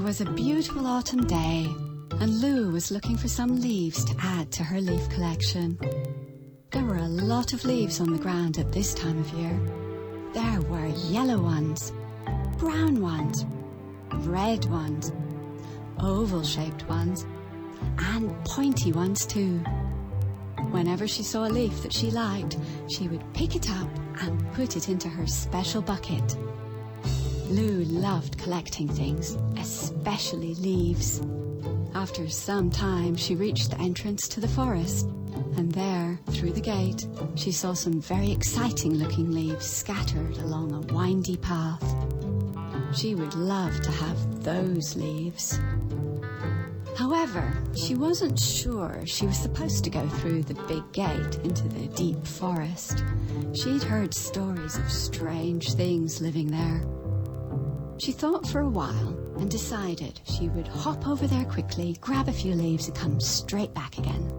was a beautiful autumn day, and Lou was looking for some leaves to add to her leaf collection. There were a lot of leaves on the ground at this time of year. There were yellow ones, brown ones, red ones, oval-shaped ones, and pointy ones too. Whenever she saw a leaf that she liked, she would pick it up and put it into her special bucket. Lou loved collecting things, especially leaves. After some time, she reached the entrance to the forest, and there, through the gate, she saw some very exciting-looking leaves scattered along a windy path. She would love to have those leaves. However, she wasn't sure she was supposed to go through the big gate into the deep forest. She'd heard stories of strange things living there. She thought for a while and decided she would hop over there quickly, grab a few leaves and come straight back again.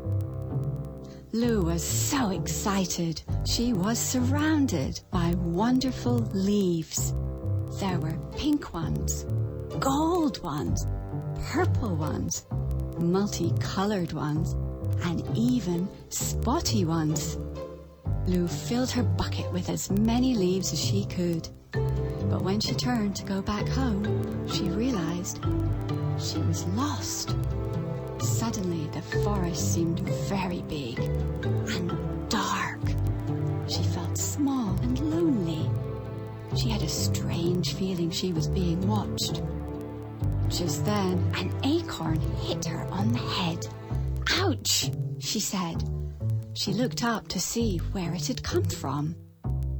Lou was so excited. She was surrounded by wonderful leaves. There were pink ones, gold ones, purple ones, multicolored ones, and even spotty ones. Lou filled her bucket with as many leaves as she could. But when she turned to go back home, she realized she was lost. Suddenly, the forest seemed very big and dark. She felt small and lonely. She had a strange feeling she was being watched. Just then, an acorn hit her on the head. "Ouch!" she said. She looked up to see where it had come from.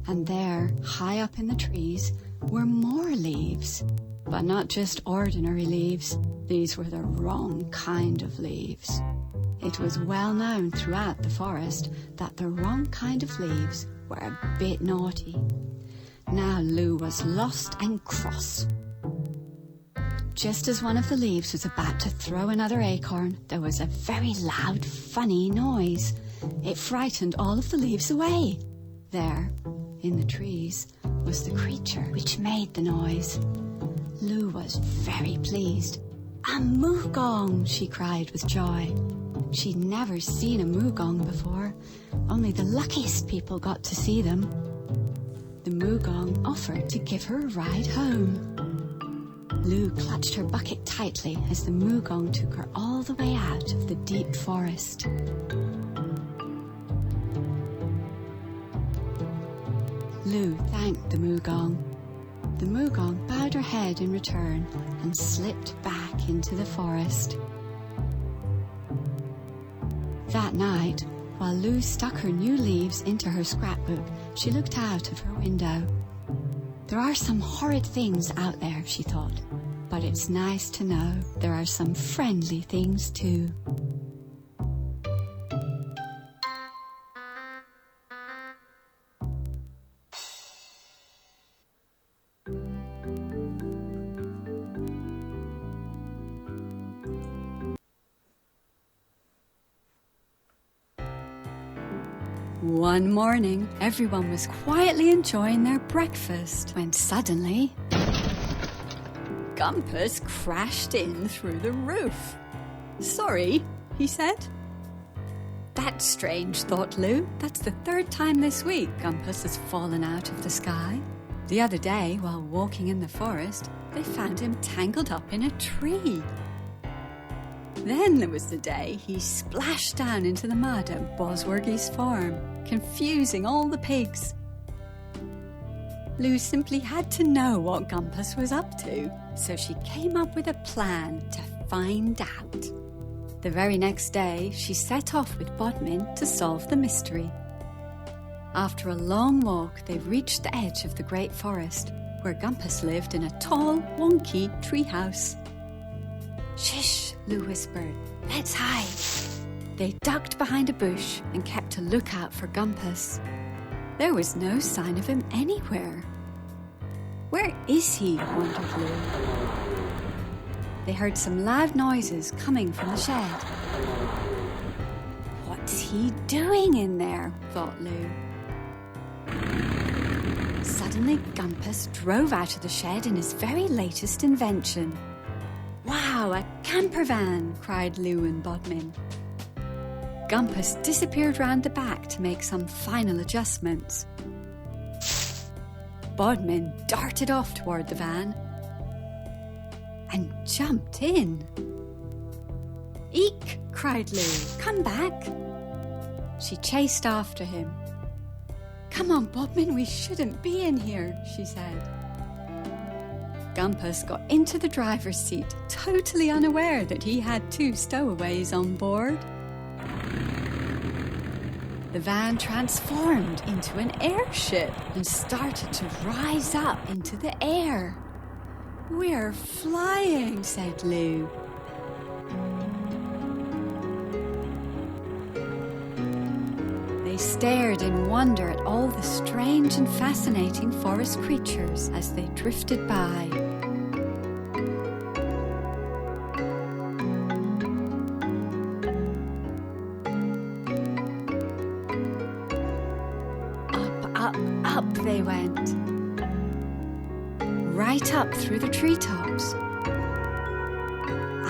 And there, high up in the trees, were more leaves. But not just ordinary leaves. These were the wrong kind of leaves. It was well known throughout the forest that the wrong kind of leaves were a bit naughty. Now Lou was lost and cross. Just as one of the leaves was about to throw another acorn, there was a very loud, funny noise. It frightened all of the leaves away. There, in the trees, was the creature which made the noise. Lou was very pleased. "A moogong!" she cried with joy. She'd never seen a moogong before. Only the luckiest people got to see them. The moogong offered to give her a ride home. Lou clutched her bucket tightly as the moogong took her all the way out of the deep forest. Lou thanked the moogong. The moogong bowed her head in return and slipped back into the forest. That night, while Lou stuck her new leaves into her scrapbook, she looked out of her window. There are some horrid things out there, she thought, but it's nice to know there are some friendly things too. One morning, everyone was quietly enjoying their breakfast when suddenly Gumpus crashed in through the roof. "Sorry," he said. "That's strange," thought Lou. "That's the third time this week Gumpus has fallen out of the sky. The other day, while walking in the forest, they found him tangled up in a tree. Then there was the day he splashed down into the mud at Bosworthy's farm, confusing all the pigs. Lou simply had to know what Gumpus was up to, so she came up with a plan to find out. The very next day, she set off with Bodman to solve the mystery. After a long walk, they reached the edge of the great forest, where Gumpus lived in a tall, wonky treehouse. "Shh," Lou whispered. "Let's hide." They ducked behind a bush and kept a lookout for Gumpus. There was no sign of him anywhere. "Where is he?" wondered Lou. They heard some loud noises coming from the shed. "What's he doing in there?" thought Lou. Suddenly, Gumpus drove out of the shed in his very latest invention. Wow, a camper van, cried Lou and Bodman. Gumpus disappeared round the back to make some final adjustments. Bodman darted off toward the van and jumped in. Eek, cried Lou, come back. She chased after him. Come on, Bodman, we shouldn't be in here, she said. Gumpus got into the driver's seat, totally unaware that he had 2 stowaways on board. The van transformed into an airship and started to rise up into the air. We're flying, said Lou. They stared in wonder at all the strange and fascinating forest creatures as they drifted by. Up they went, right up through the treetops,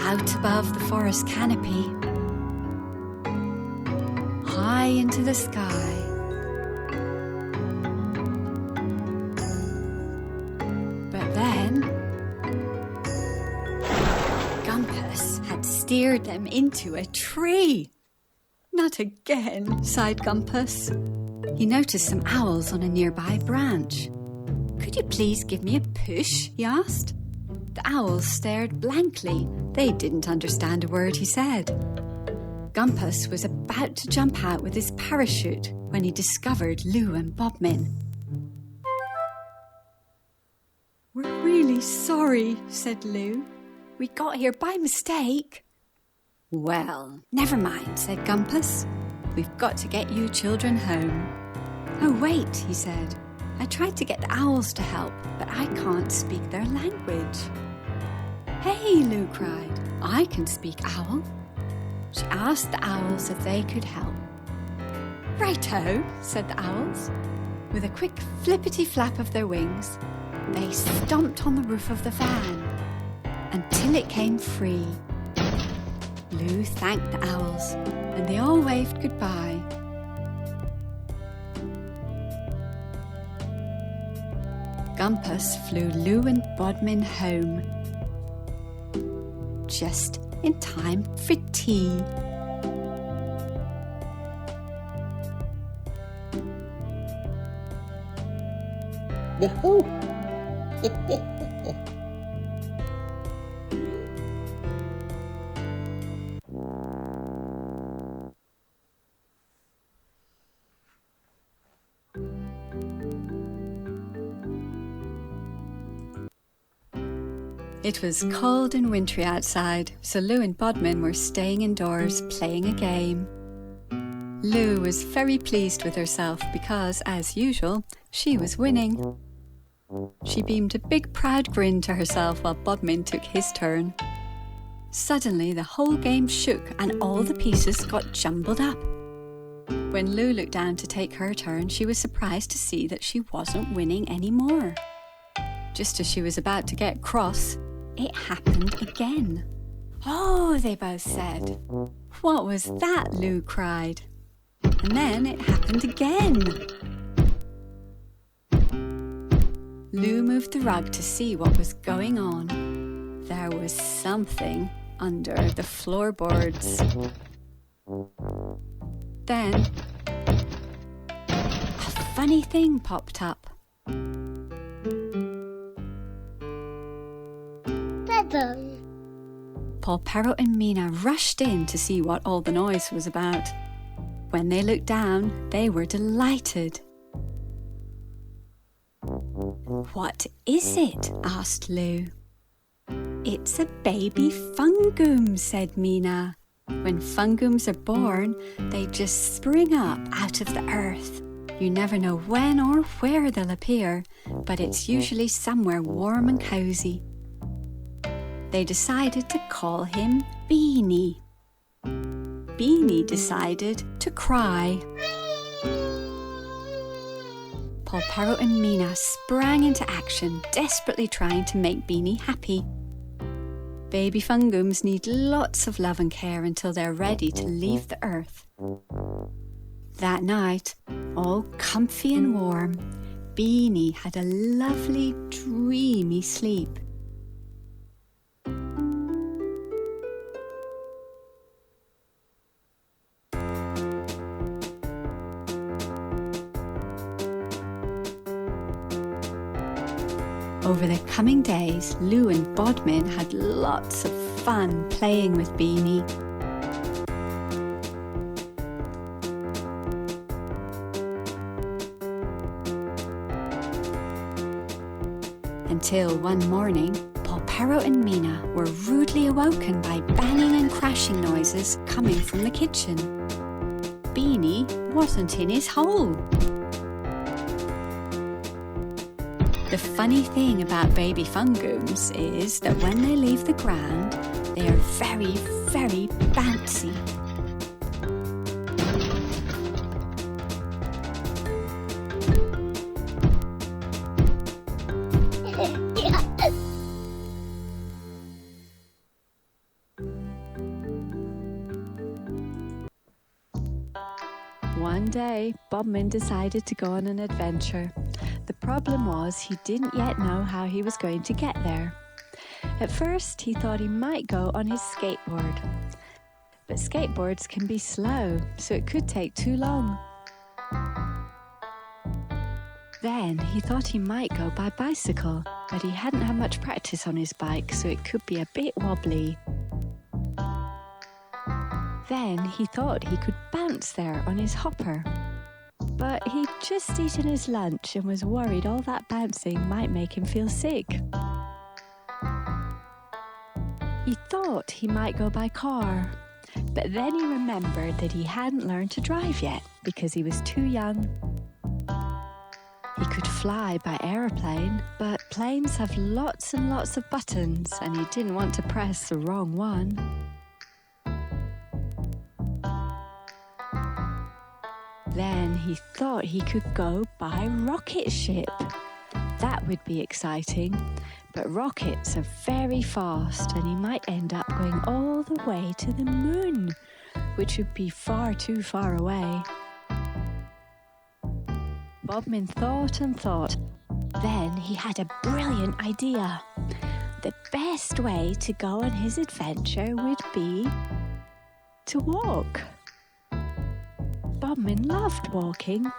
out above the forest canopy, high into the sky. But then, Gumpus had steered them into a tree. Not again, sighed Gumpus. He noticed some owls on a nearby branch. Could you please give me a push? He asked. The owls stared blankly. They didn't understand a word he said. Gumpus was about to jump out with his parachute when he discovered Lou and Bodman. We're really sorry, said Lou. We got here by mistake. Well, never mind, said Gumpus. We've got to get you children home. Oh, wait, he said. I tried to get the owls to help, but I can't speak their language. Hey, Lou cried. I can speak owl. She asked the owls if they could help. Righto, said the owls. With a quick flippity-flap of their wings, they stomped on the roof of the van until it came free. Lou thanked the owls, and they all waved goodbye. Gumpus flew Lou and Bodman home, just in time for tea. It was cold and wintry outside, so Lou and Bodman were staying indoors playing a game. Lou was very pleased with herself because, as usual, she was winning. She beamed a big proud grin to herself while Bodman took his turn. Suddenly the whole game shook and all the pieces got jumbled up. When Lou looked down to take her turn, she was surprised to see that she wasn't winning anymore. Just as she was about to get cross, it happened again. Oh, they both said. What was that? Lou cried. And then it happened again. Lou moved the rug to see what was going on. There was something under the floorboards. Then, a funny thing popped up. Paul Parrot and Mina rushed in to see what all the noise was about. When they looked down, they were delighted. What is it? Asked Lou. It's a baby Fungoom, said Mina. When Fungooms are born, they just spring up out of the earth. You never know when or where they'll appear, but it's usually somewhere warm and cozy. They decided to call him Beanie. Beanie decided to cry. Paul Parrot and Mina sprang into action, desperately trying to make Beanie happy. Baby Fungooms need lots of love and care until they're ready to leave the earth. That night, all comfy and warm, Beanie had a lovely, dreamy sleep. Over the coming days, Lou and Bodman had lots of fun playing with Beanie. Until one morning, Polperro and Mina were rudely awoken by banging and crashing noises coming from the kitchen. Beanie wasn't in his hole. The funny thing about baby Fungooms is that when they leave the ground, they are very, very bouncy. One day, Bodman decided to go on an adventure. The problem was he didn't yet know how he was going to get there. At first, he thought he might go on his skateboard. But skateboards can be slow, so it could take too long. Then he thought he might go by bicycle, but he hadn't had much practice on his bike, so it could be a bit wobbly. Then he thought he could bounce there on his hopper. But he'd just eaten his lunch and was worried all that bouncing might make him feel sick. He thought he might go by car, but then he remembered that he hadn't learned to drive yet because he was too young. He could fly by aeroplane, but planes have lots and lots of buttons and he didn't want to press the wrong one. Then he thought he could go by rocket ship. That would be exciting, but rockets are very fast and he might end up going all the way to the moon, which would be far too far away. Bodman thought and thought. Then he had a brilliant idea. The best way to go on his adventure would be to walk. Bodman loved walking.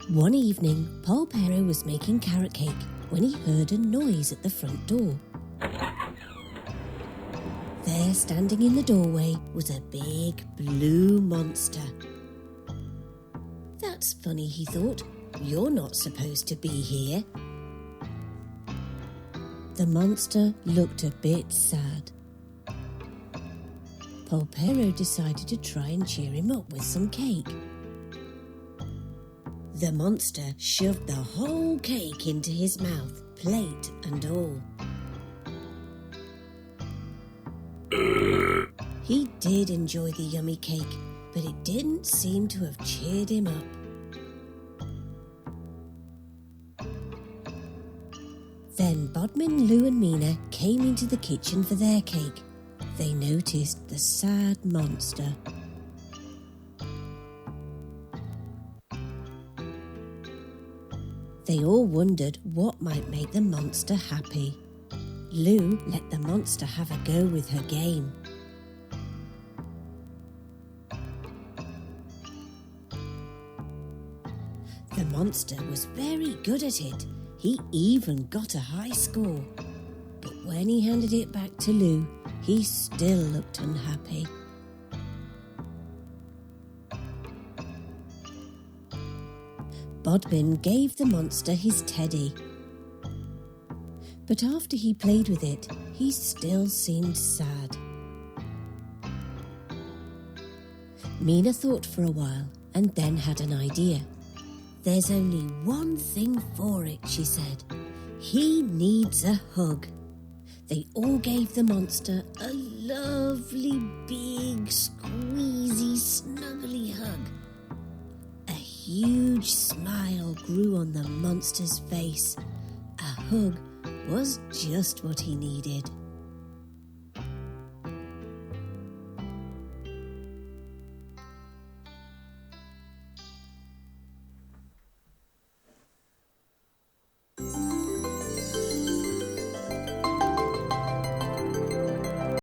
One evening, Polperro was making carrot cake when he heard a noise at the front door. There, standing in the doorway, was a big blue monster. That's funny, he thought. You're not supposed to be here. The monster looked a bit sad. Polperro decided to try and cheer him up with some cake. The monster shoved the whole cake into his mouth, plate and all. He did enjoy the yummy cake, but it didn't seem to have cheered him up. Then Bodman, Lou and Mina came into the kitchen for their cake. They noticed the sad monster. They all wondered what might make the monster happy. Lou let the monster have a go with her game. The monster was very good at it. He even got a high score. But when he handed it back to Lou, he still looked unhappy. Bodman gave the monster his teddy. But after he played with it, he still seemed sad. Mina thought for a while and then had an idea. "There's only one thing for it," she said. "He needs a hug." They all gave the monster a lovely, big, squeezy, snuggly hug. A huge smile grew on the monster's face. A hug was just what he needed.